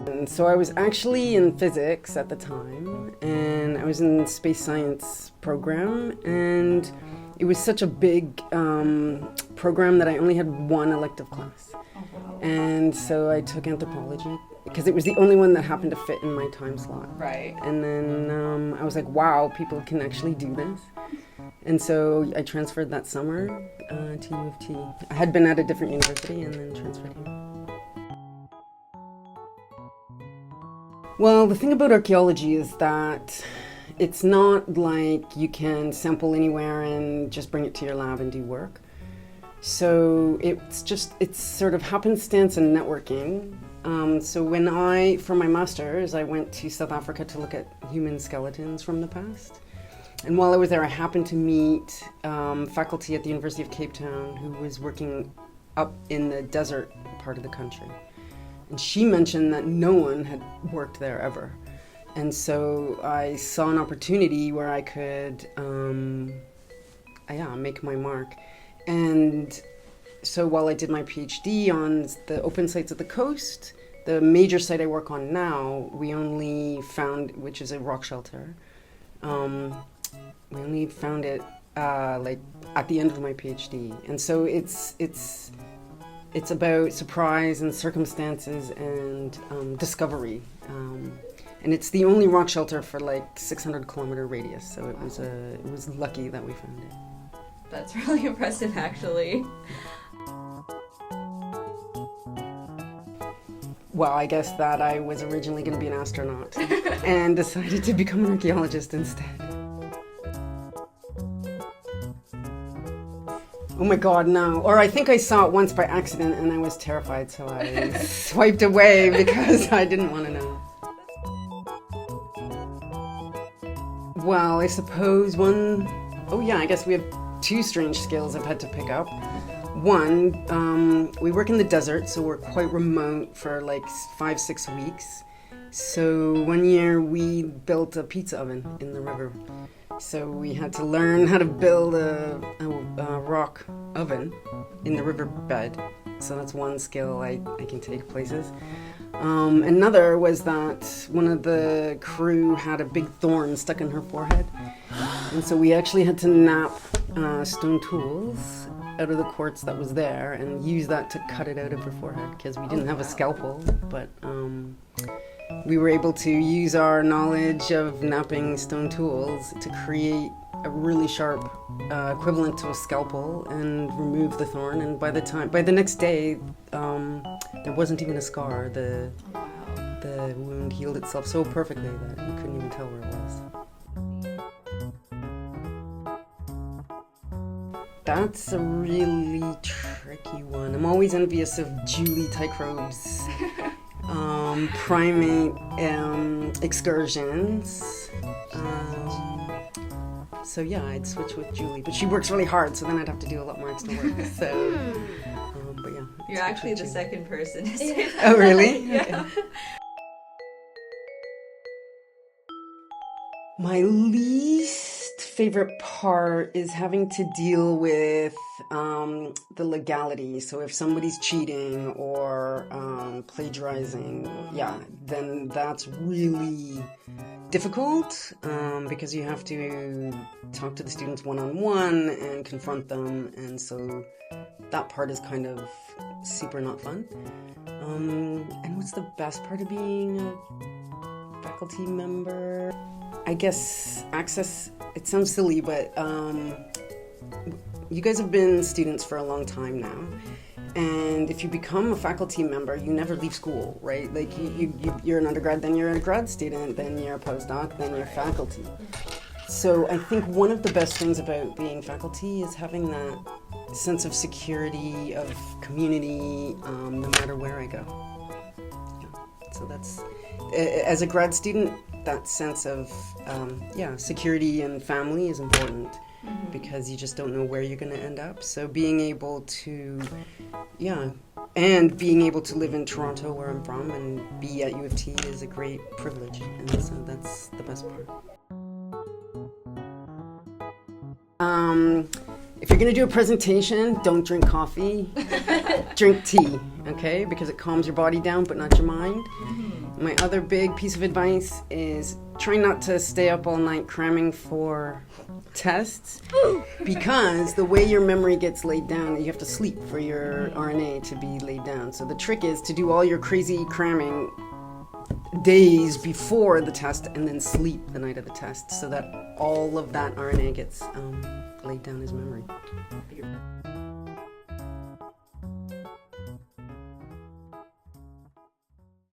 And so I was actually in physics at the time, and I was in the space science program, and it was such a big program that I only had one elective class. And so I took anthropology because it was the only one that happened to fit in my time slot. Right. And then I was like, wow, people can actually do this. And so I transferred that summer to U of T. I had been at a different university and then transferred here. Well, the thing about archaeology is that it's not like you can sample anywhere and just bring it to your lab and do work. So it's sort of happenstance and networking. So for my master's, I went to South Africa to look at human skeletons from the past. And while I was there, I happened to meet faculty at the University of Cape Town who was working up in the desert part of the country. And she mentioned that no one had worked there ever. And so I saw an opportunity where I could make my mark. And so while I did my PhD on the open sites of the coast, the major site I work on now, we only found, which is a rock shelter, we only found it like at the end of my PhD. And so it's about surprise and circumstances and discovery. And it's the only rock shelter for like 600-kilometer radius. So it was lucky that we found it. That's really impressive, actually. Well, I guess that I was originally going to be an astronaut and decided to become an archaeologist instead. Oh my God, no. Or I think I saw it once by accident and I was terrified, so I swiped away because I didn't want to know. Well, I suppose I guess we have two strange skills I've had to pick up. One, we work in the desert, so we're quite remote for like 5-6 weeks. So one year we built a pizza oven in the river. So we had to learn how to build a rock oven in the riverbed. So that's one skill I can take places. Another was that one of the crew had a big thorn stuck in her forehead. And so we actually had to nap stone tools out of the quartz that was there and use that to cut it out of her forehead because we didn't have a scalpel, but we were able to use our knowledge of napping stone tools to create a really sharp equivalent to a scalpel and remove the thorn. And by the next day, there wasn't even a scar. The wound healed itself so perfectly that you couldn't even tell where it was. That's a really tricky one. I'm always envious of Julie Tycrobe's primate excursions. So yeah, I'd switch with Julie, but she works really hard, so then I'd have to do a lot more extra work. So, but yeah. You're actually the second person to say that. Oh, really? Yeah. Okay. My least favorite part is having to deal with the legality. So if somebody's cheating or plagiarizing, then that's really difficult because you have to talk to the students one-on-one and confront them. And so that part is kind of super not fun. And what's the best part of being a faculty member? I guess access, it sounds silly, but you guys have been students for a long time now. And if you become a faculty member, you never leave school, right? Like you're an undergrad, then you're a grad student, then you're a postdoc, then you're faculty. So I think one of the best things about being faculty is having that sense of security, of community, no matter where I go. Yeah. So that's, as a grad student, that sense of security and family is important because you just don't know where you're going to end up. So being able to, and being able to live in Toronto, where I'm from, and be at U of T is a great privilege, and so that's the best part. if you're going to do a presentation, don't drink coffee. Drink tea, okay? Because it calms your body down, but not your mind. My other big piece of advice is try not to stay up all night cramming for tests, because the way your memory gets laid down, you have to sleep for your RNA to be laid down. So the trick is to do all your crazy cramming days before the test and then sleep the night of the test, so that all of that RNA gets laid down as memory.